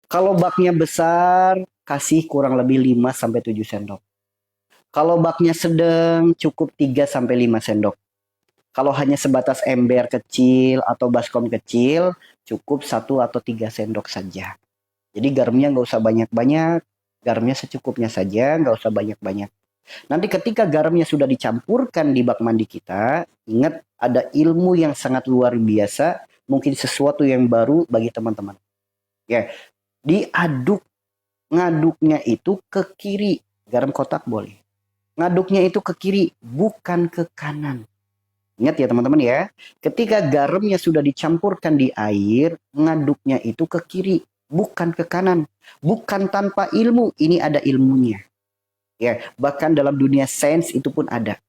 Kalau baknya besar, kasih kurang lebih 5 sampai 7 sendok. Kalau baknya sedang, cukup 3 sampai 5 sendok. Kalau hanya sebatas ember kecil atau baskom kecil, cukup 1 atau 3 sendok saja. Jadi garamnya nggak usah banyak-banyak, garamnya secukupnya saja, nggak usah banyak-banyak. Nanti ketika garamnya sudah dicampurkan di bak mandi kita, ingat ada ilmu yang sangat luar biasa, mungkin sesuatu yang baru bagi teman-teman. Ya, diaduk, ngaduknya itu ke kiri, garam kotak boleh. Ngaduknya itu ke kiri, bukan ke kanan. Ingat ya teman-teman ya, ketika garamnya sudah dicampurkan di air, ngaduknya itu ke kiri, bukan ke kanan. Bukan tanpa ilmu, ini ada ilmunya. Ya, bahkan dalam dunia sains itu pun ada.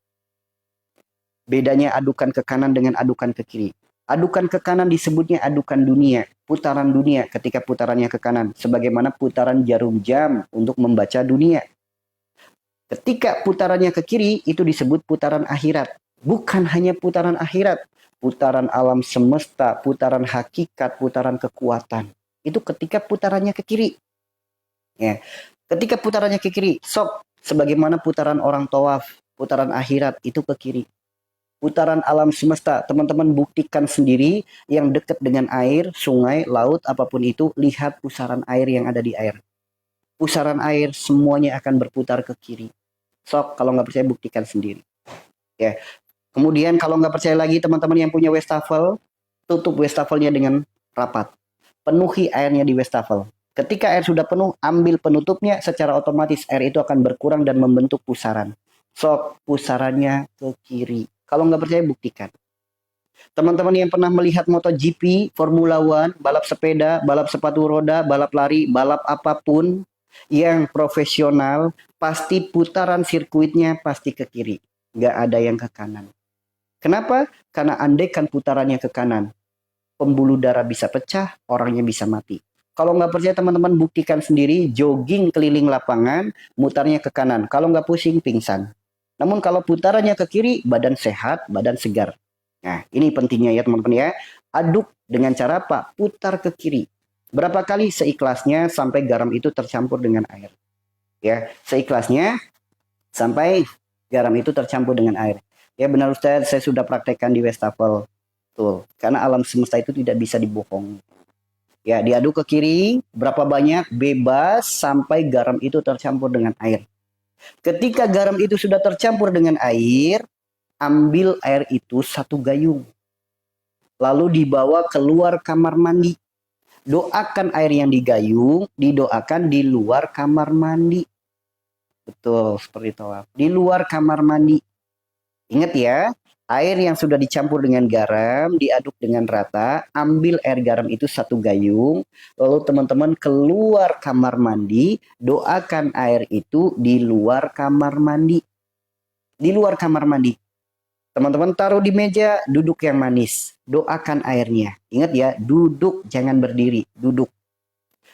Bedanya adukan ke kanan dengan adukan ke kiri. Adukan ke kanan disebutnya adukan dunia, putaran dunia ketika putarannya ke kanan. Sebagaimana putaran jarum jam untuk membaca dunia. Ketika putarannya ke kiri, itu disebut putaran akhirat. Bukan hanya putaran akhirat, putaran alam semesta, putaran hakikat, putaran kekuatan. Itu ketika putarannya ke kiri. Ya. Ketika putarannya ke kiri, sok sebagaimana putaran orang tawaf, putaran akhirat itu ke kiri. Putaran alam semesta, teman-teman buktikan sendiri yang dekat dengan air, sungai, laut, apapun itu, lihat pusaran air yang ada di air. Pusaran air semuanya akan berputar ke kiri. Sok, kalau nggak percaya buktikan sendiri. Ya. Kemudian kalau nggak percaya lagi teman-teman yang punya wastafel, tutup wastafelnya dengan rapat. Penuhi airnya di wastafel. Ketika air sudah penuh, ambil penutupnya, secara otomatis air itu akan berkurang dan membentuk pusaran. Sok, pusarannya ke kiri. Kalau nggak percaya, buktikan. Teman-teman yang pernah melihat MotoGP, Formula One, balap sepeda, balap sepatu roda, balap lari, balap apapun yang profesional, pasti putaran sirkuitnya pasti ke kiri. Nggak ada yang ke kanan. Kenapa? Karena andaikan putarannya ke kanan, pembuluh darah bisa pecah, orangnya bisa mati. Kalau nggak percaya teman-teman buktikan sendiri, jogging keliling lapangan, mutarnya ke kanan. Kalau nggak pusing, pingsan. Namun kalau putarannya ke kiri, badan sehat, badan segar. Nah, ini pentingnya ya teman-teman ya. Aduk dengan cara apa? Putar ke kiri. Berapa kali seikhlasnya sampai garam itu tercampur dengan air. Ya, seikhlasnya sampai garam itu tercampur dengan air. Ya benar Ustaz, saya sudah praktekkan di wastafel. Tuh, karena alam semesta itu tidak bisa dibohongi. Ya, diaduk ke kiri, berapa banyak, bebas sampai garam itu tercampur dengan air. Ketika garam itu sudah tercampur dengan air, ambil air itu 1 gayung. Lalu dibawa keluar kamar mandi. Doakan air yang digayung, didoakan di luar kamar mandi. Betul, seperti itu. Di luar kamar mandi. Ingat ya, air yang sudah dicampur dengan garam, diaduk dengan rata, ambil air garam itu 1 gayung, lalu teman-teman keluar kamar mandi, doakan air itu di luar kamar mandi. Di luar kamar mandi. Teman-teman taruh di meja, duduk yang manis. Doakan airnya. Ingat ya, duduk, jangan berdiri, duduk.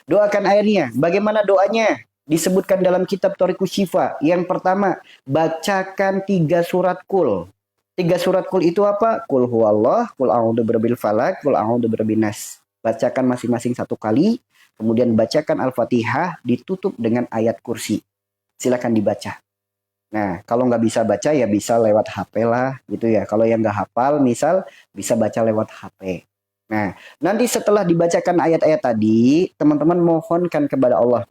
Doakan airnya. Bagaimana doanya? Disebutkan dalam kitab Thariqus Syifa. Yang pertama, bacakan 3 surat kul. 3 surat kul itu apa? Kul huwallah, kul a'udzu birabbil falak, kul a'udzu birabbin nas. Bacakan masing-masing 1 kali. Kemudian bacakan Al-Fatihah ditutup dengan ayat kursi. Silakan dibaca. Nah, kalau nggak bisa baca ya bisa lewat HP lah gitu ya. Kalau yang nggak hafal misal bisa baca lewat HP. Nah, nanti setelah dibacakan ayat-ayat tadi, teman-teman mohonkan kepada Allah.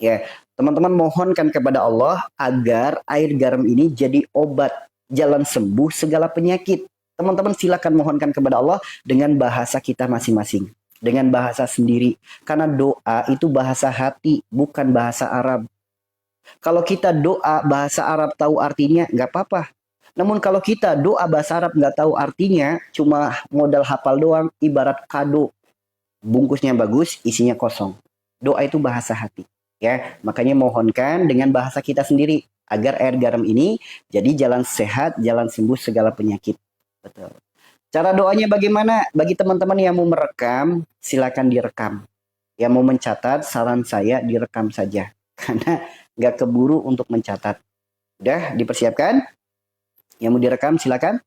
Ya, teman-teman mohonkan kepada Allah agar air garam ini jadi obat, jalan sembuh segala penyakit. Teman-teman silakan mohonkan kepada Allah dengan bahasa kita masing-masing, dengan bahasa sendiri. Karena doa itu bahasa hati, bukan bahasa Arab. Kalau kita doa bahasa Arab tahu artinya, nggak apa-apa. Namun kalau kita doa bahasa Arab nggak tahu artinya, cuma modal hafal doang, ibarat kado. Bungkusnya bagus, isinya kosong. Doa itu bahasa hati. Ya, makanya mohonkan dengan bahasa kita sendiri agar air garam ini jadi jalan sehat, jalan sembuh segala penyakit. Betul. Cara doanya bagaimana? Bagi teman-teman yang mau merekam, silakan direkam. Yang mau mencatat, saran saya direkam saja. Karena nggak keburu untuk mencatat. Udah dipersiapkan? Yang mau direkam silakan.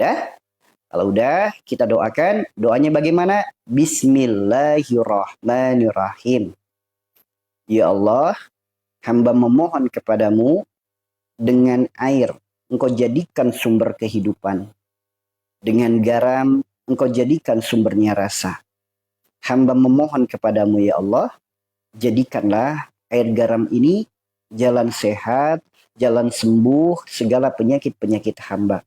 Udah? Kalau udah, kita doakan. Doanya bagaimana? Bismillahirrahmanirrahim. Ya Allah, hamba memohon kepadamu dengan air. Engkau jadikan sumber kehidupan. Dengan garam, engkau jadikan sumbernya rasa. Hamba memohon kepadamu ya Allah, jadikanlah air garam ini jalan sehat, jalan sembuh segala penyakit-penyakit hamba.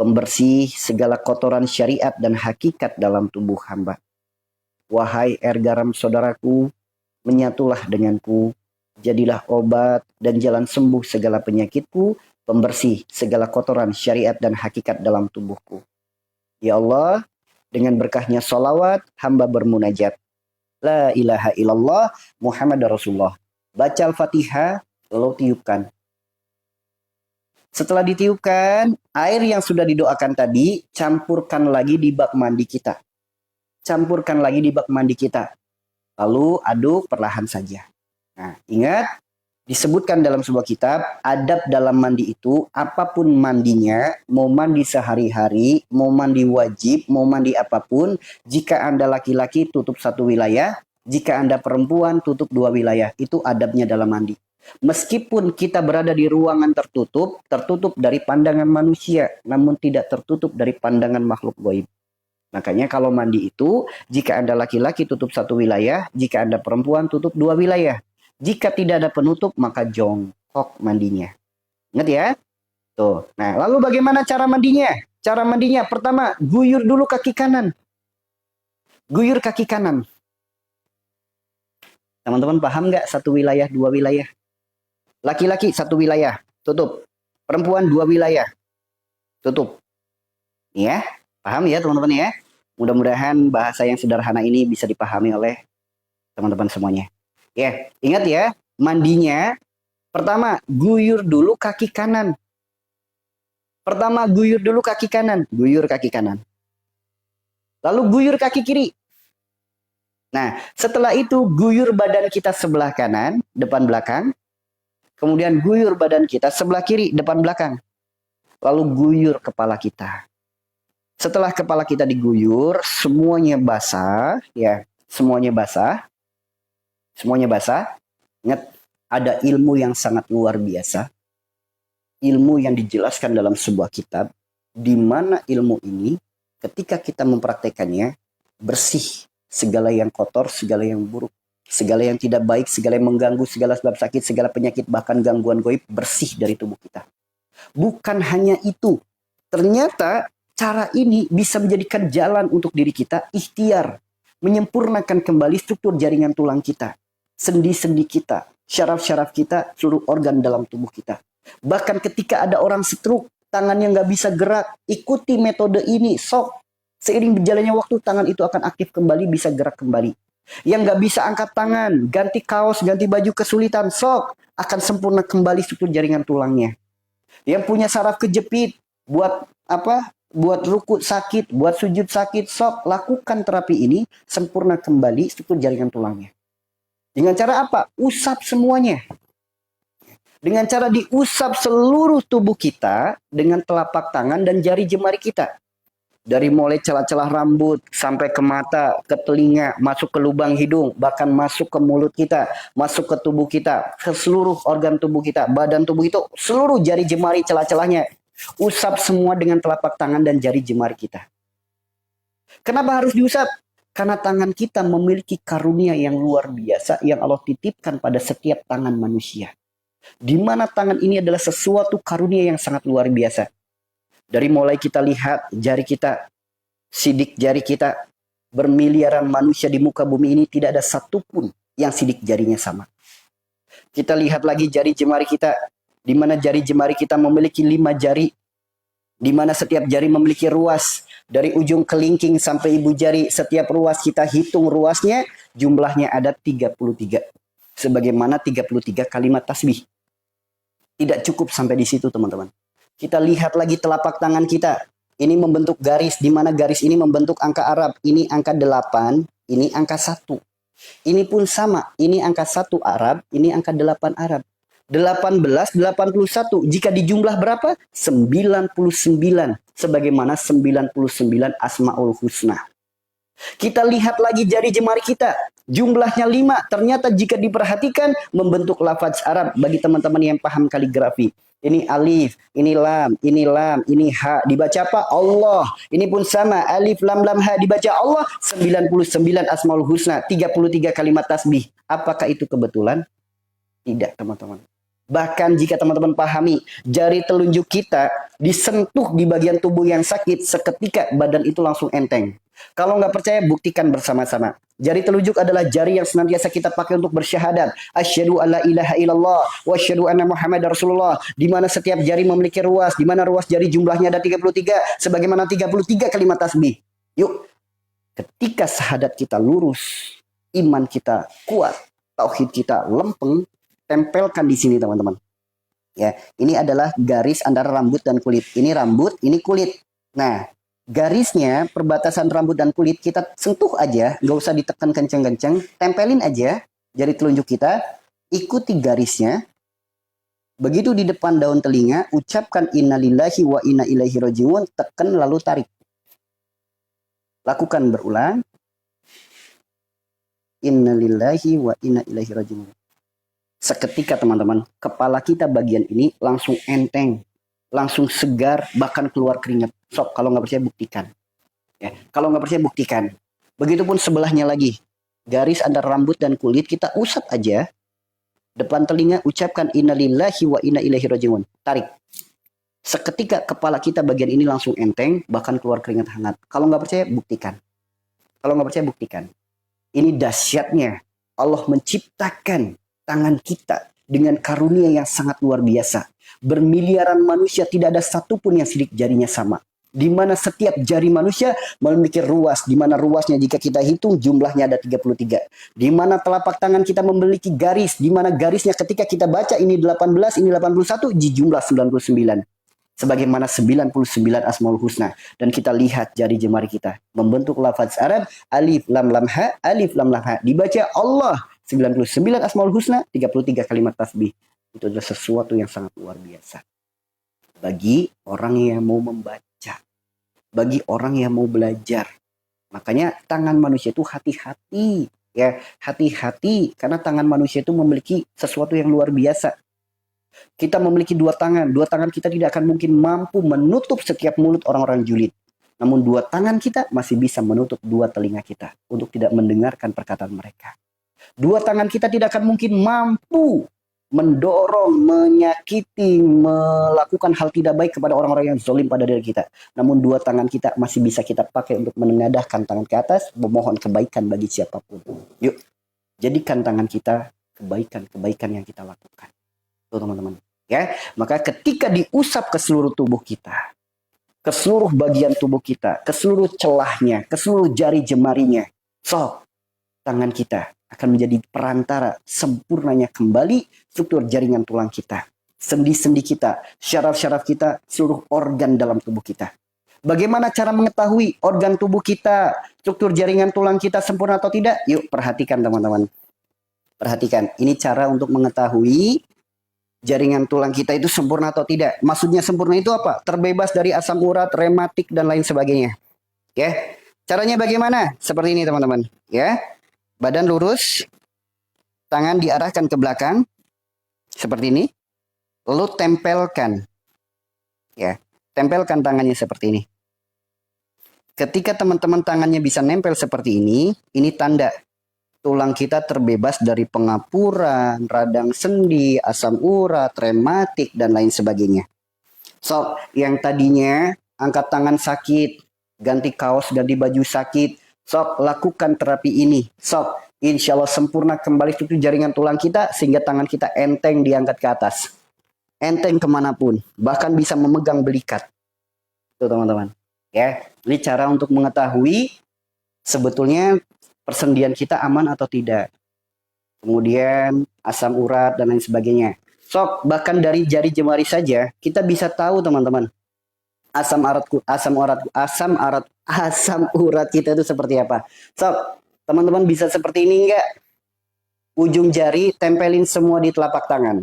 Pembersih segala kotoran syariat dan hakikat dalam tubuh hamba. Wahai air garam saudaraku, menyatulah denganku, jadilah obat dan jalan sembuh segala penyakitku, pembersih segala kotoran syariat dan hakikat dalam tubuhku. Ya Allah, dengan berkahnya sholawat, hamba bermunajat. La ilaha illallah Muhammad Rasulullah. Baca Al-Fatihah, lalu tiupkan. Setelah ditiupkan, air yang sudah didoakan tadi, campurkan lagi di bak mandi kita. Campurkan lagi di bak mandi kita. Lalu aduk perlahan saja. Nah, ingat, disebutkan dalam sebuah kitab, adab dalam mandi itu, apapun mandinya, mau mandi sehari-hari, mau mandi wajib, mau mandi apapun, jika Anda laki-laki tutup satu wilayah, jika Anda perempuan tutup dua wilayah. Itu adabnya dalam mandi. Meskipun kita berada di ruangan tertutup, tertutup dari pandangan manusia, namun tidak tertutup dari pandangan makhluk gaib. Makanya kalau mandi itu, jika Anda laki-laki tutup satu wilayah, jika Anda perempuan tutup dua wilayah. Jika tidak ada penutup, maka jongkok mandinya. Ingat ya? Tuh. Nah, lalu bagaimana cara mandinya? Cara mandinya, pertama, guyur dulu kaki kanan. Guyur kaki kanan. Teman-teman paham nggak? Satu wilayah, dua wilayah. Laki-laki satu wilayah, tutup. Perempuan dua wilayah, tutup. Ya, paham ya teman-teman ya? Mudah-mudahan bahasa yang sederhana ini bisa dipahami oleh teman-teman semuanya. Ya, ingat ya, mandinya pertama guyur dulu kaki kanan. Pertama guyur dulu kaki kanan, guyur kaki kanan. Lalu guyur kaki kiri. Nah, setelah itu guyur badan kita sebelah kanan, depan belakang. Kemudian guyur badan kita sebelah kiri, depan belakang. Lalu guyur kepala kita. Setelah kepala kita diguyur, semuanya basah, ya, semuanya basah. Semuanya basah. Ingat, ada ilmu yang sangat luar biasa. Ilmu yang dijelaskan dalam sebuah kitab, di mana ilmu ini ketika kita mempraktekannya, bersih segala yang kotor, segala yang buruk. Segala yang tidak baik, segala yang mengganggu, segala sebab sakit, segala penyakit, bahkan gangguan gaib bersih dari tubuh kita. Bukan hanya itu. Ternyata cara ini bisa menjadikan jalan untuk diri kita ikhtiar. Menyempurnakan kembali struktur jaringan tulang kita. Sendi-sendi kita, syaraf-syaraf kita, seluruh organ dalam tubuh kita. Bahkan ketika ada orang stroke, tangannya nggak bisa gerak, ikuti metode ini, sok. Seiring berjalannya waktu, tangan itu akan aktif kembali, bisa gerak kembali. Yang nggak bisa angkat tangan, ganti kaos, ganti baju kesulitan, sok akan sempurna kembali struktur jaringan tulangnya. Yang punya saraf kejepit, buat apa? Buat rukuk sakit, buat sujud sakit, sok lakukan terapi ini, sempurna kembali struktur jaringan tulangnya. Dengan cara apa? Usap semuanya. Dengan cara diusap seluruh tubuh kita dengan telapak tangan dan jari jemari kita. Dari mulai celah-celah rambut, sampai ke mata, ke telinga, masuk ke lubang hidung, bahkan masuk ke mulut kita, masuk ke tubuh kita, ke seluruh organ tubuh kita, badan tubuh itu, seluruh jari jemari celah-celahnya. Usap semua dengan telapak tangan dan jari jemari kita. Kenapa harus diusap? Karena tangan kita memiliki karunia yang luar biasa yang Allah titipkan pada setiap tangan manusia. Di mana tangan ini adalah sesuatu karunia yang sangat luar biasa. Dari mulai kita lihat jari kita, sidik jari kita, bermiliaran manusia di muka bumi ini tidak ada satupun yang sidik jarinya sama. Kita lihat lagi jari jemari kita, di mana jari jemari kita memiliki 5 jari, di mana setiap jari memiliki ruas. Dari ujung kelingking sampai ibu jari, setiap ruas kita hitung ruasnya, jumlahnya ada 33. Sebagaimana 33 kalimat tasbih. Tidak cukup sampai di situ teman-teman. Kita lihat lagi telapak tangan kita. Ini membentuk garis, di mana garis ini membentuk angka Arab. Ini angka 8, ini angka 1. Ini pun sama, ini angka 1 Arab, ini angka 8 Arab. 18, 81. Jika dijumlah berapa? 99. Sebagaimana 99 Asmaul Husna. Kita lihat lagi jari jemari kita. Jumlahnya 5. Ternyata jika diperhatikan membentuk lafaz Arab bagi teman-teman yang paham kaligrafi. Ini alif, ini lam, ini ha. Dibaca apa? Allah. Ini pun sama. Alif, lam, ha. Dibaca Allah. 99 Asmaul Husna. 33 kalimat tasbih. Apakah itu kebetulan? Tidak, teman-teman. Bahkan jika teman-teman pahami, jari telunjuk kita disentuh di bagian tubuh yang sakit, seketika badan itu langsung enteng. Kalau nggak percaya, buktikan bersama-sama. Jari telunjuk adalah jari yang senantiasa kita pakai untuk bersyahadat. Asyhadu alla ilaha illallah wa asyhadu anna Muhammadar Rasulullah. Di mana setiap jari memiliki ruas, di mana ruas jari jumlahnya ada 33, sebagaimana 33 kalimat tasbih. Yuk, ketika syahadat kita lurus, iman kita kuat, tauhid kita lempeng, tempelkan di sini teman-teman. Ya, ini adalah garis antara rambut dan kulit. Ini rambut, ini kulit. Nah, garisnya perbatasan rambut dan kulit kita sentuh aja, nggak usah ditekan kenceng-kenceng, tempelin aja jari telunjuk kita, ikuti garisnya. Begitu di depan daun telinga, ucapkan innalillahi wa inna ilaihi rajiun, tekan lalu tarik. Lakukan berulang. Innalillahi wa inna ilaihi rajiun. Seketika teman-teman, kepala kita bagian ini langsung enteng, langsung segar, bahkan keluar keringat. Sok, kalau nggak percaya buktikan. Ya, kalau nggak percaya buktikan. Begitupun sebelahnya lagi, garis antara rambut dan kulit kita usap aja. Depan telinga ucapkan innalillahi wa inna ilaihi rajiun. Tarik. Seketika kepala kita bagian ini langsung enteng, bahkan keluar keringat hangat. Kalau nggak percaya buktikan. Kalau nggak percaya buktikan. Ini dahsyatnya Allah menciptakan tangan kita dengan karunia yang sangat luar biasa. Bermiliaran manusia tidak ada satupun yang sidik jarinya sama. Di mana setiap jari manusia memiliki ruas. Di mana ruasnya jika kita hitung jumlahnya ada 33. Di mana telapak tangan kita memiliki garis. Di mana garisnya ketika kita baca ini 18, ini 81, di jumlah 99. Sebagaimana 99 Asmaul Husna. Dan kita lihat jari jemari kita membentuk lafaz Arab. Alif, lam, ha. Alif, lam, ha. Dibaca Allah. 99 Asmaul Husna, 33 kalimat tasbih. Itu adalah sesuatu yang sangat luar biasa. Bagi orang yang mau membaca. Bagi orang yang mau belajar. Makanya tangan manusia itu hati-hati. Ya, hati-hati. Karena tangan manusia itu memiliki sesuatu yang luar biasa. Kita memiliki dua tangan. Dua tangan kita tidak akan mungkin mampu menutup setiap mulut orang-orang julid. Namun dua tangan kita masih bisa menutup dua telinga kita. Untuk tidak mendengarkan perkataan mereka. Dua tangan kita tidak akan mungkin mampu mendorong, menyakiti, melakukan hal tidak baik kepada orang-orang yang zalim pada diri kita. Namun dua tangan kita masih bisa kita pakai untuk menengadahkan tangan ke atas, memohon kebaikan bagi siapapun. Yuk, jadikan tangan kita kebaikan-kebaikan yang kita lakukan. Tuh teman-teman. Ya, maka ketika diusap ke seluruh tubuh kita, ke seluruh bagian tubuh kita, ke seluruh celahnya, ke seluruh jari jemarinya, tangan kita akan menjadi perantara sempurnanya kembali struktur jaringan tulang kita. Sendi-sendi kita, syaraf-syaraf kita, seluruh organ dalam tubuh kita. Bagaimana cara mengetahui organ tubuh kita, struktur jaringan tulang kita sempurna atau tidak? Yuk perhatikan teman-teman. Perhatikan, ini cara untuk mengetahui jaringan tulang kita itu sempurna atau tidak. Maksudnya sempurna itu apa? Terbebas dari asam urat, rematik, dan lain sebagainya. Ya, caranya bagaimana? Seperti ini teman-teman. Ya. Badan lurus, tangan diarahkan ke belakang, seperti ini. Lalu tempelkan. Ya, tempelkan tangannya seperti ini. Ketika teman-teman tangannya bisa nempel seperti ini tanda tulang kita terbebas dari pengapuran, radang sendi, asam urat, rematik, dan lain sebagainya. So, yang tadinya angkat tangan sakit, ganti kaos, ganti baju sakit, sok lakukan terapi ini. Sok, insya Allah sempurna kembali struktur jaringan tulang kita sehingga tangan kita enteng diangkat ke atas. Enteng kemanapun. Bahkan bisa memegang belikat. Tuh teman-teman. Ya, ini cara untuk mengetahui sebetulnya persendian kita aman atau tidak. Kemudian asam urat dan lain sebagainya. Sok, bahkan dari jari jemari saja kita bisa tahu teman-teman. Asam urat kita itu seperti apa. So, teman-teman bisa seperti ini enggak? Ujung jari tempelin semua di telapak tangan.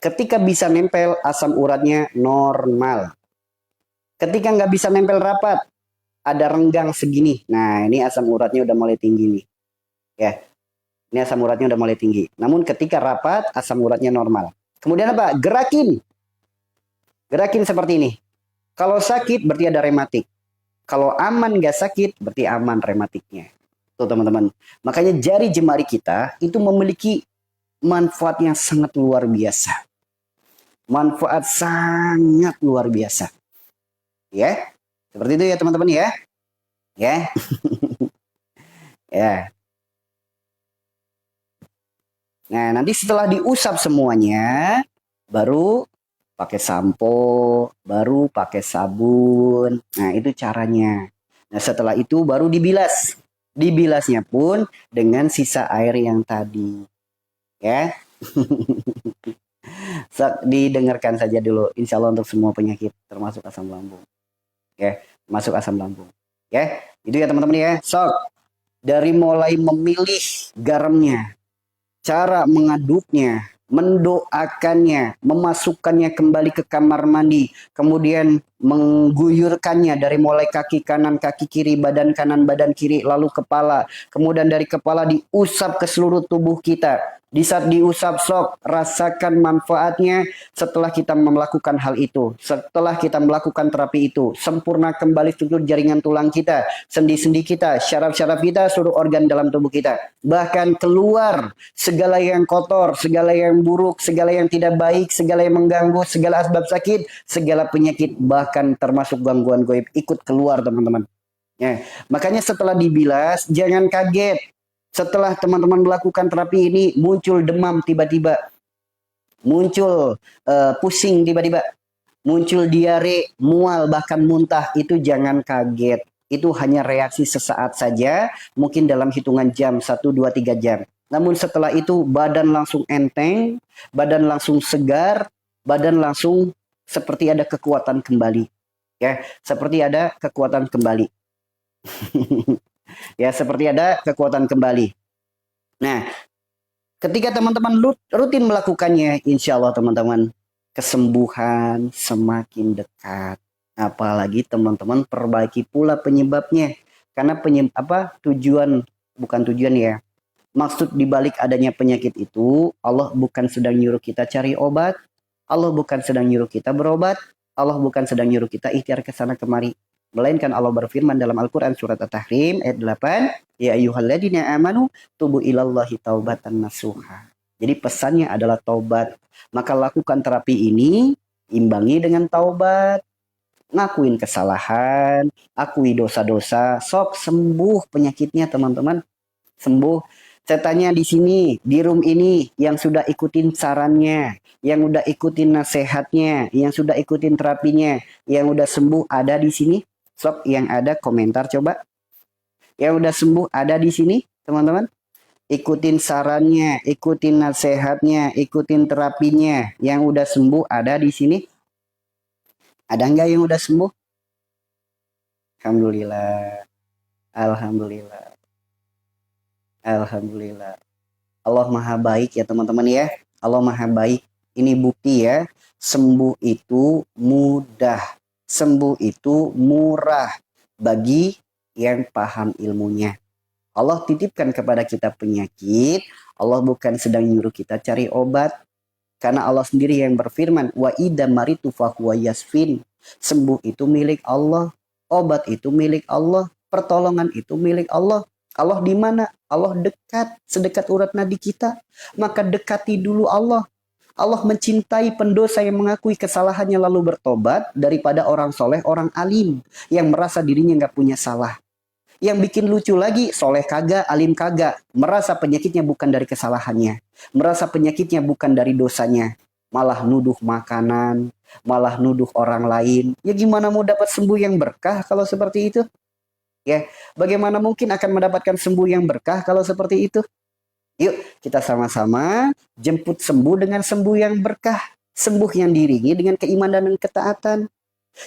Ketika bisa nempel, asam uratnya normal. Ketika nggak bisa nempel rapat, ada renggang segini. Nah, ini asam uratnya udah mulai tinggi nih. Ya, ini asam uratnya udah mulai tinggi. Namun ketika rapat, asam uratnya normal. Kemudian apa? Gerakin. Gerakin seperti ini. Kalau sakit berarti ada rematik. Kalau aman nggak sakit berarti aman rematiknya. Tuh teman-teman. Makanya jari jemari kita itu memiliki manfaat yang sangat luar biasa. Manfaat sangat luar biasa. Ya. Seperti itu ya teman-teman ya. Ya. Ya. Nah, nanti setelah diusap semuanya, baru pakai sampo, baru pakai sabun. Nah, itu caranya. Nah, setelah itu baru dibilas. Dibilasnya pun dengan sisa air yang tadi. Ya. Didengarkan saja dulu. Insya Allah untuk semua penyakit, termasuk asam lambung. Ya, termasuk asam lambung. Ya, itu ya teman-teman ya. Sok, dari mulai memilih garamnya, cara mengaduknya, mendoakannya, memasukkannya kembali ke kamar mandi, kemudian mengguyurkannya dari mulai kaki kanan, kaki kiri, badan kanan, badan kiri, lalu kepala. Kemudian dari kepala diusap ke seluruh tubuh kita. Di saat diusap sok, rasakan manfaatnya setelah kita melakukan hal itu. Setelah kita melakukan terapi itu, sempurna kembali struktur jaringan tulang kita, sendi-sendi kita, syaraf-syaraf kita, seluruh organ dalam tubuh kita. Bahkan keluar segala yang kotor, segala yang buruk, segala yang tidak baik, segala yang mengganggu, segala asbab sakit, segala penyakit, bahkan termasuk gangguan gaib ikut keluar teman-teman. Ya, makanya setelah dibilas jangan kaget. Setelah teman-teman melakukan terapi ini muncul demam tiba-tiba, muncul pusing tiba-tiba, muncul diare, mual, bahkan muntah, itu jangan kaget. Itu hanya reaksi sesaat saja, mungkin dalam hitungan jam, 1, 2, 3 jam. Namun setelah itu badan langsung enteng, badan langsung segar, badan langsung seperti ada kekuatan kembali. Ya, seperti ada kekuatan kembali. Ya, seperti ada kekuatan kembali. Nah, ketika teman-teman rutin melakukannya, insya Allah teman-teman, kesembuhan semakin dekat. Apalagi teman-teman perbaiki pula penyebabnya. Karena bukan tujuan ya. Maksud dibalik adanya penyakit itu, Allah bukan sedang nyuruh kita cari obat, Allah bukan sedang nyuruh kita berobat, Allah bukan sedang nyuruh kita ikhtiar ke sana kemari. Melainkan Allah berfirman dalam Al-Quran surat At-Tahrim ayat 8, ya ayyuhalladzina amanu tubu ilallahi taubatan nasuha. Jadi pesannya adalah taubat. Maka lakukan terapi ini, imbangi dengan taubat, ngakuin kesalahan, akui dosa-dosa, sok sembuh penyakitnya teman-teman. Sembuh. Saya tanya di sini, di room ini, yang sudah ikutin sarannya, yang udah ikutin nasihatnya, yang sudah ikutin terapinya, yang udah sembuh ada di sini? Sok yang ada komentar coba. Yang udah sembuh ada di sini, teman-teman? Ikutin sarannya, ikutin nasihatnya, ikutin terapinya, yang udah sembuh ada di sini? Ada nggak yang udah sembuh? Alhamdulillah. Alhamdulillah. Alhamdulillah. Allah maha baik ya teman-teman ya. Allah maha baik. Ini bukti ya. Sembuh itu mudah. Sembuh itu murah bagi yang paham ilmunya. Allah titipkan kepada kita penyakit. Allah bukan sedang nyuruh kita cari obat. Karena Allah sendiri yang berfirman, wa idza maritu fahuwa yasfin. Sembuh itu milik Allah. Obat itu milik Allah. Pertolongan itu milik Allah. Allah di mana? Allah dekat, sedekat urat nadi kita. Maka dekati dulu Allah. Allah mencintai pendosa yang mengakui kesalahannya lalu bertobat daripada orang soleh, orang alim yang merasa dirinya nggak punya salah. Yang bikin lucu lagi, soleh kagak, alim kagak. Merasa penyakitnya bukan dari kesalahannya. Merasa penyakitnya bukan dari dosanya. Malah nuduh makanan, malah nuduh orang lain. Ya gimana mau dapat sembuh yang berkah kalau seperti itu? Ya, bagaimana mungkin akan mendapatkan sembuh yang berkah kalau seperti itu? Yuk, kita sama-sama jemput sembuh dengan sembuh yang berkah. Sembuh yang diiringi dengan keimanan dan ketaatan.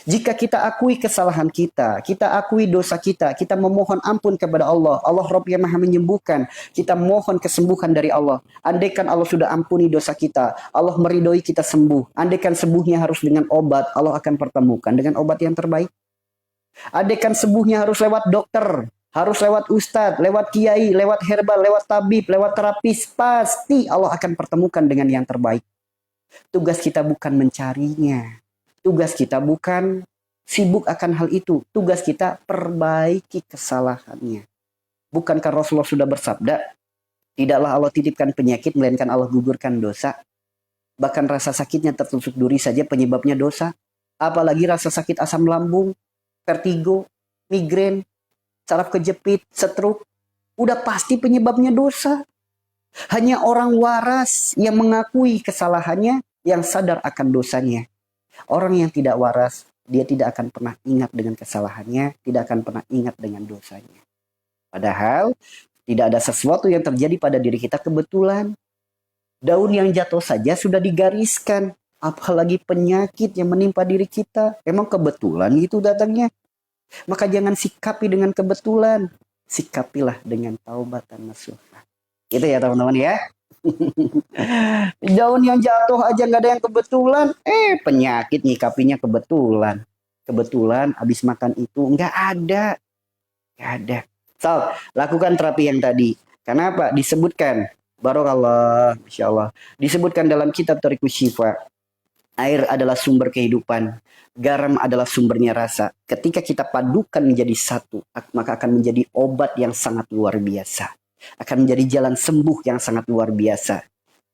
Jika kita akui kesalahan kita akui dosa kita memohon ampun kepada Allah. Allah Rabb yang Maha menyembuhkan. Kita mohon kesembuhan dari Allah. Andaikan Allah sudah ampuni dosa kita, Allah meridhoi kita sembuh. Andaikan sembuhnya harus dengan obat, Allah akan pertemukan dengan obat yang terbaik. Andaikan sembuhnya harus lewat dokter, harus lewat ustadz, lewat kiai, lewat herbal, lewat tabib, lewat terapis, pasti Allah akan pertemukan dengan yang terbaik. Tugas kita bukan mencarinya. Tugas kita bukan sibuk akan hal itu. Tugas kita perbaiki kesalahannya. Bukankah Rasulullah sudah bersabda, tidaklah Allah titipkan penyakit, melainkan Allah gugurkan dosa. Bahkan rasa sakitnya tertusuk duri saja penyebabnya dosa. Apalagi rasa sakit asam lambung, vertigo, migrain, saraf kejepit, stroke. Udah pasti penyebabnya dosa. Hanya orang waras yang mengakui kesalahannya, yang sadar akan dosanya. Orang yang tidak waras, dia tidak akan pernah ingat dengan kesalahannya, tidak akan pernah ingat dengan dosanya. Padahal, tidak ada sesuatu yang terjadi pada diri kita kebetulan. Daun yang jatuh saja sudah digariskan. Apalagi penyakit yang menimpa diri kita. Emang kebetulan itu datangnya? Maka jangan sikapi dengan kebetulan. Sikapilah dengan taubatan nasuha. Gitu ya teman-teman ya. Daun yang jatuh aja nggak ada yang kebetulan. Penyakit nyikapinya kebetulan. Kebetulan habis makan itu nggak ada. Nggak ada. So, lakukan terapi yang tadi. Kenapa? Disebutkan. Barakallah. Masya Allah. Disebutkan dalam kitab Thariqus Syifa. Air adalah sumber kehidupan. Garam adalah sumbernya rasa. Ketika kita padukan menjadi satu, maka akan menjadi obat yang sangat luar biasa. Akan menjadi jalan sembuh yang sangat luar biasa.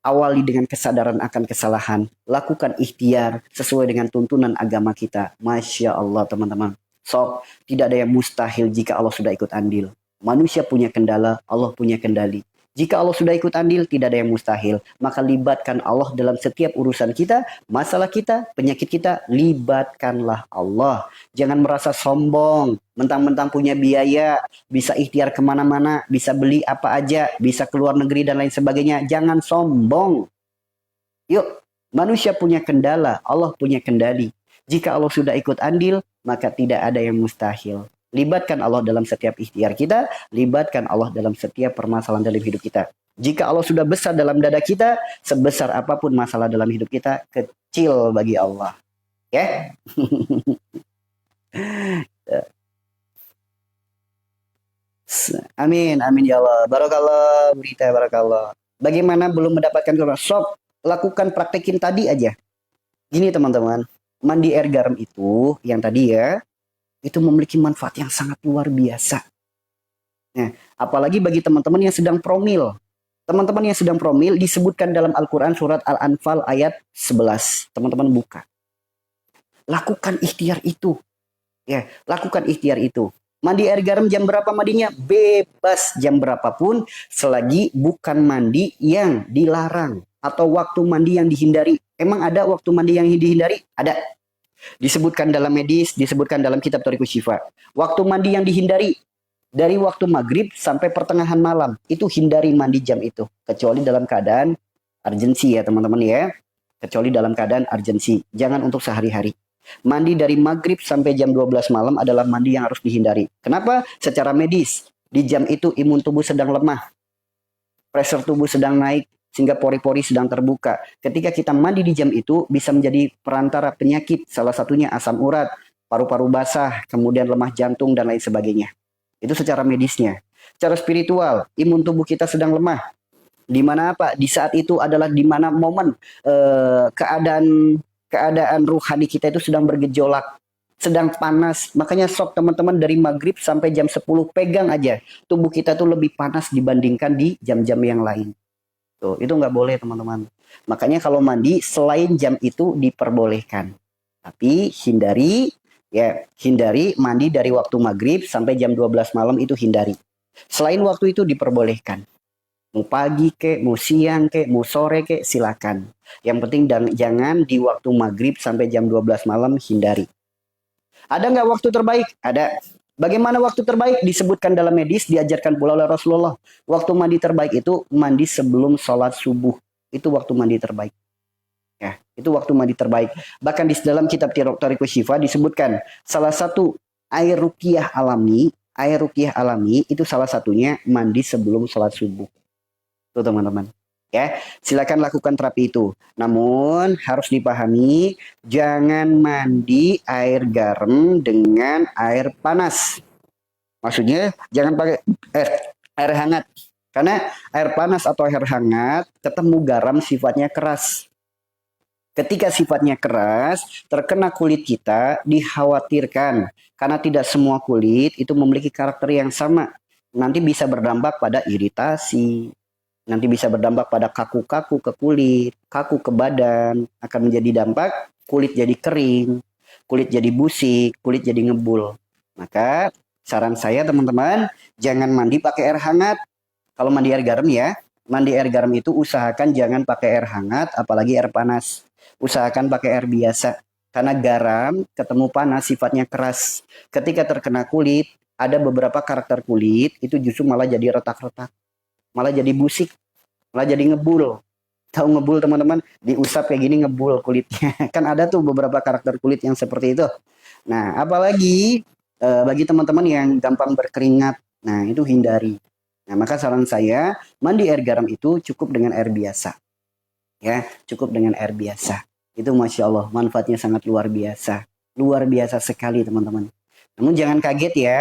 Awali dengan kesadaran akan kesalahan. Lakukan ikhtiar sesuai dengan tuntunan agama kita. Masya Allah teman-teman. So, tidak ada yang mustahil jika Allah sudah ikut andil. Manusia punya kendala, Allah punya kendali. Jika Allah sudah ikut andil, tidak ada yang mustahil. Maka libatkan Allah dalam setiap urusan kita, masalah kita, penyakit kita, libatkanlah Allah. Jangan merasa sombong, mentang-mentang punya biaya, bisa ikhtiar kemana-mana, bisa beli apa aja, bisa keluar negeri dan lain sebagainya. Jangan sombong. Yuk, manusia punya kendala, Allah punya kendali. Jika Allah sudah ikut andil, maka tidak ada yang mustahil. Libatkan Allah dalam setiap ikhtiar kita, libatkan Allah dalam setiap permasalahan dalam hidup kita. Jika Allah sudah besar dalam dada kita, sebesar apapun masalah dalam hidup kita, kecil bagi Allah. Ya? Amin, amin ya Allah. Barakallah, berita barakallah. Bagaimana belum mendapatkan corona? Sok, lakukan praktekin tadi aja. Gini teman-teman, mandi air garam itu, yang tadi ya, itu memiliki manfaat yang sangat luar biasa. Nah, apalagi bagi teman-teman yang sedang promil. Teman-teman yang sedang promil disebutkan dalam Al-Quran surat Al-Anfal ayat 11. Teman-teman buka. Lakukan ikhtiar itu. Ya, lakukan ikhtiar itu. Mandi air garam jam berapa mandinya? Bebas jam berapapun selagi bukan mandi yang dilarang. Atau waktu mandi yang dihindari. Emang ada waktu mandi yang dihindari? Ada. Disebutkan dalam medis, disebutkan dalam kitab Thariqus Syifa. Waktu mandi yang dihindari dari waktu maghrib sampai pertengahan malam, itu hindari mandi jam itu, kecuali dalam keadaan urgensi ya teman-teman ya. Kecuali dalam keadaan urgensi, jangan untuk sehari-hari. Mandi dari maghrib sampai jam 12 malam adalah mandi yang harus dihindari. Kenapa? Secara medis, di jam itu imun tubuh sedang lemah, pressure tubuh sedang naik, sehingga pori-pori sedang terbuka. Ketika kita mandi di jam itu, bisa menjadi perantara penyakit, salah satunya asam urat, paru-paru basah, kemudian lemah jantung, dan lain sebagainya. Itu secara medisnya. Secara spiritual, imun tubuh kita sedang lemah. Di mana apa? Di saat itu adalah di mana momen keadaan ruhani kita itu sedang bergejolak, sedang panas. Makanya sok teman-teman dari maghrib sampai jam 10 pegang aja. Tubuh kita tuh lebih panas dibandingkan di jam-jam yang lain. Tuh, itu nggak boleh teman-teman. Makanya kalau mandi selain jam itu diperbolehkan. Tapi hindari mandi dari waktu maghrib sampai jam 12 malam itu hindari. Selain waktu itu diperbolehkan. Mau pagi kek, mau siang kek, mau sore kek, silakan. Yang penting jangan di waktu maghrib sampai jam 12 malam hindari. Ada nggak waktu terbaik? Ada. Bagaimana waktu terbaik? Disebutkan dalam medis, diajarkan pula oleh Rasulullah. Waktu mandi terbaik itu mandi sebelum sholat subuh. Itu waktu mandi terbaik. Ya, Itu waktu mandi terbaik. Bahkan di dalam kitab Thariqus Syifa disebutkan salah satu air ruqyah alami itu salah satunya mandi sebelum sholat subuh. Tuh teman-teman. Ya, silakan lakukan terapi itu. Namun harus dipahami, jangan mandi air garam dengan air panas. Maksudnya jangan pakai air hangat. Karena air panas atau air hangat ketemu garam sifatnya keras. Ketika sifatnya keras, terkena kulit kita dikhawatirkan. Karena tidak semua kulit itu memiliki karakter yang sama. Nanti bisa berdampak pada iritasi. Nanti bisa berdampak pada kaku-kaku ke kulit, kaku ke badan. Akan menjadi dampak kulit jadi kering, kulit jadi busik, kulit jadi ngebul. Maka saran saya teman-teman, jangan mandi pakai air hangat. Kalau mandi air garam ya, mandi air garam itu usahakan jangan pakai air hangat, apalagi air panas. Usahakan pakai air biasa. Karena garam ketemu panas sifatnya keras. Ketika terkena kulit, ada beberapa karakter kulit itu justru malah jadi retak-retak. Malah jadi busik, malah jadi ngebul. Tahu ngebul teman-teman? Diusap kayak gini ngebul kulitnya. Kan ada tuh beberapa karakter kulit yang seperti itu. Nah, apalagi bagi teman-teman yang gampang berkeringat, nah itu hindari. Nah, maka saran saya, mandi air garam itu cukup dengan air biasa. Ya, cukup dengan air biasa. Itu Masya Allah, manfaatnya sangat luar biasa. Luar biasa sekali teman-teman. Namun jangan kaget ya.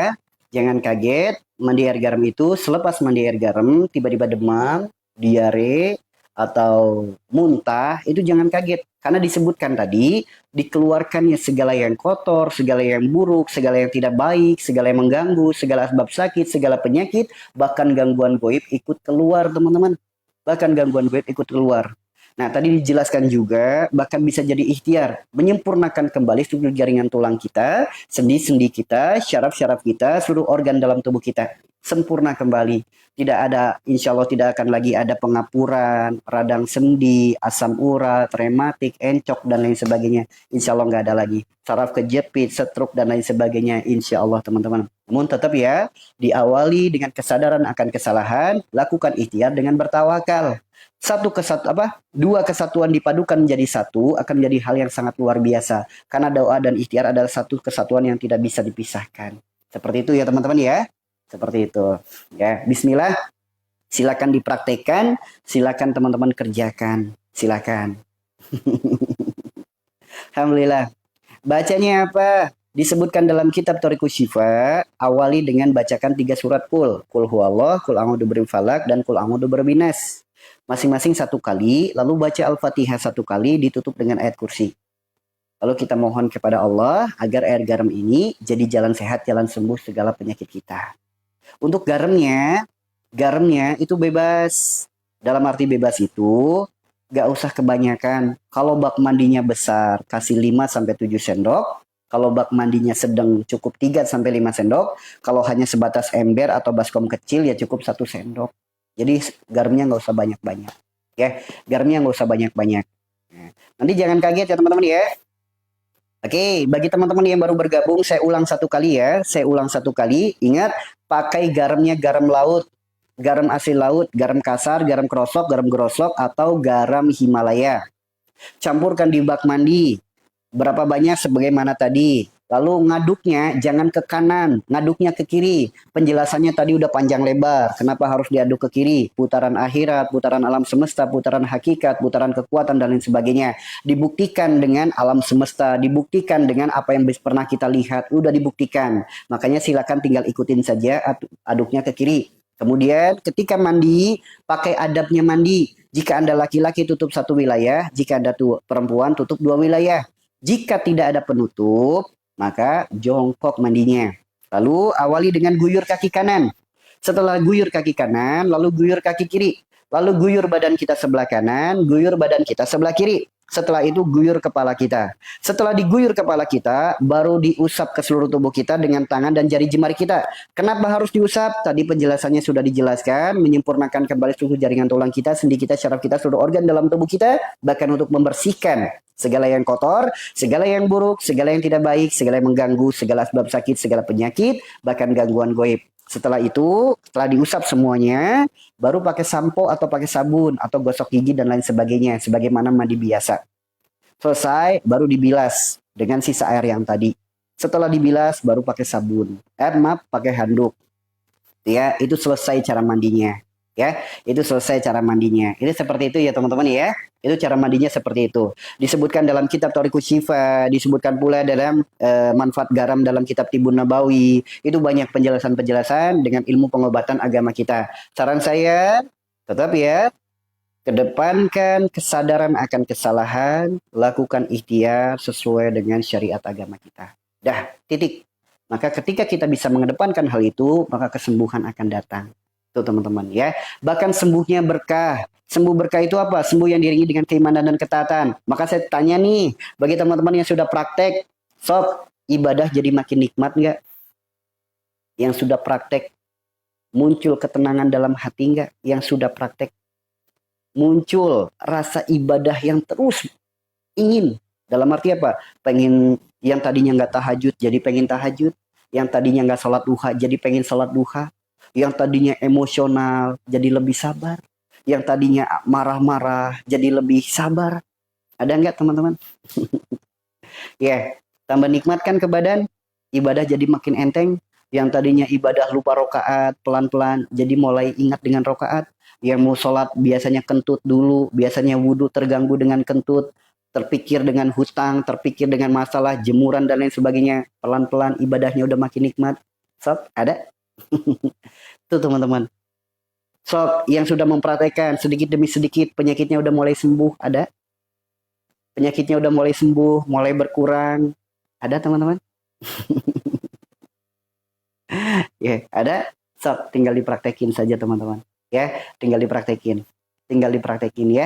Jangan kaget, mandi air garam itu selepas mandi air garam, tiba-tiba demam, diare, atau muntah, itu jangan kaget. Karena disebutkan tadi, dikeluarkannya segala yang kotor, segala yang buruk, segala yang tidak baik, segala yang mengganggu, segala sebab sakit, segala penyakit, bahkan gangguan goib ikut keluar teman-teman. Bahkan gangguan goib ikut keluar. Nah, tadi dijelaskan juga, bahkan bisa jadi ikhtiar, menyempurnakan kembali struktur jaringan tulang kita, sendi-sendi kita, syaraf-syaraf kita, seluruh organ dalam tubuh kita. Sempurna kembali. Tidak ada, insya Allah tidak akan lagi ada pengapuran, radang sendi, asam urat, rematik, encok, dan lain sebagainya. Insya Allah nggak ada lagi. Saraf kejepit, stroke, dan lain sebagainya. Insya Allah teman-teman. Namun tetap ya, diawali dengan kesadaran akan kesalahan, lakukan ikhtiar dengan bertawakal. Dua kesatuan dipadukan menjadi satu akan menjadi hal yang sangat luar biasa. Karena doa dan ikhtiar adalah satu kesatuan yang tidak bisa dipisahkan. Seperti itu ya teman-teman ya. Seperti itu. Ya, bismillah. Silakan dipraktekkan, silakan teman-teman kerjakan. Silakan. Alhamdulillah. Bacanya apa? Disebutkan dalam kitab Thariqus Syifa, awali dengan bacakan 3 surat Qul. Qul huwallah, Qul a'udzu birabbil falaq, dan Qul a'udzu birabbin nas. Masing-masing 1 kali, lalu baca Al-Fatihah 1 kali, ditutup dengan ayat kursi. Lalu kita mohon kepada Allah agar air garam ini jadi jalan sehat, jalan sembuh segala penyakit kita. Untuk garamnya itu bebas. Dalam arti bebas itu, gak usah kebanyakan. Kalau bak mandinya besar, kasih 5-7 sendok. Kalau bak mandinya sedang, cukup 3-5 sendok. Kalau hanya sebatas ember atau baskom kecil, ya cukup 1 sendok. Jadi garamnya nggak usah banyak-banyak. Ya, garamnya nggak usah banyak-banyak. Nah, nanti jangan kaget ya teman-teman ya. Oke, bagi teman-teman yang baru bergabung, saya ulang 1 kali ya. Saya ulang 1 kali. Ingat, pakai garamnya garam laut, garam asli laut, garam kasar, garam krosok, garam gerosok, atau garam Himalaya. Campurkan di bak mandi. Berapa banyak sebagaimana tadi. Lalu ngaduknya jangan ke kanan, ngaduknya ke kiri. Penjelasannya tadi udah panjang lebar. Kenapa harus diaduk ke kiri? Putaran akhirat, putaran alam semesta, putaran hakikat, putaran kekuatan, dan lain sebagainya. Dibuktikan dengan alam semesta, dibuktikan dengan apa yang pernah kita lihat. Udah dibuktikan. Makanya silakan tinggal ikutin saja, aduknya ke kiri. Kemudian ketika mandi, pakai adabnya mandi. Jika Anda laki-laki tutup 1 wilayah, jika Anda perempuan tutup 2 wilayah. Jika tidak ada penutup, maka jongkok mandinya. Lalu awali dengan guyur kaki kanan. Setelah guyur kaki kanan, lalu guyur kaki kiri. Lalu guyur badan kita sebelah kanan, guyur badan kita sebelah kiri. Setelah itu guyur kepala kita. Setelah diguyur kepala kita, baru diusap ke seluruh tubuh kita dengan tangan dan jari jemari kita. Kenapa harus diusap? Tadi penjelasannya sudah dijelaskan, menyempurnakan kembali seluruh jaringan tulang kita, sendi kita, syaraf kita, seluruh organ dalam tubuh kita, bahkan untuk membersihkan segala yang kotor, segala yang buruk, segala yang tidak baik, segala yang mengganggu, segala sebab sakit, segala penyakit, bahkan gangguan goib. Setelah itu, setelah diusap semuanya, baru pakai sampo atau pakai sabun atau gosok gigi dan lain sebagainya, sebagaimana mandi biasa. Selesai, baru dibilas dengan sisa air yang tadi. Setelah dibilas, baru pakai sabun. Maaf, pakai handuk. Ya, itu selesai cara mandinya. Ya, itu selesai cara mandinya. Ini seperti itu ya teman-teman ya. Itu cara mandinya seperti itu. Disebutkan dalam kitab Thariqus Syifa, disebutkan pula dalam manfaat garam dalam kitab Tibun Nabawi. Itu banyak penjelasan-penjelasan dengan ilmu pengobatan agama kita. Saran saya, tetap ya, kedepankan kesadaran akan kesalahan, lakukan ikhtiar sesuai dengan syariat agama kita. Dah, titik. Maka ketika kita bisa mengedepankan hal itu, maka kesembuhan akan datang. Tuh teman-teman ya. Bahkan sembuhnya berkah. Sembuh berkah itu apa? Sembuh yang diiringi dengan keimanan dan ketaatan. Maka saya tanya nih, bagi teman-teman yang sudah praktek, sob, ibadah jadi makin nikmat nggak? Yang sudah praktek, muncul ketenangan dalam hati nggak? Yang sudah praktek, muncul rasa ibadah yang terus ingin. Dalam arti apa? Pengen yang tadinya nggak tahajud jadi pengen tahajud. Yang tadinya nggak sholat duha jadi pengen sholat duha. Yang tadinya emosional jadi lebih sabar. Yang tadinya marah-marah jadi lebih sabar. Ada nggak teman-teman? Ya, tambah nikmat kan ke badan. Ibadah jadi makin enteng. Yang tadinya ibadah lupa rokaat pelan-pelan jadi mulai ingat dengan rokaat. Yang mau sholat biasanya kentut dulu, biasanya wudhu terganggu dengan kentut, terpikir dengan hutang, terpikir dengan masalah, jemuran dan lain sebagainya. Pelan-pelan ibadahnya udah makin nikmat. Sob, ada? Tuh teman-teman. Sob, yang sudah mempraktekkan sedikit demi sedikit penyakitnya udah mulai sembuh, ada? Penyakitnya udah mulai sembuh, mulai berkurang. Ada teman-teman? Ya, ada. Sob, tinggal dipraktekin saja teman-teman. Ya, tinggal dipraktekin. Tinggal dipraktekin ya.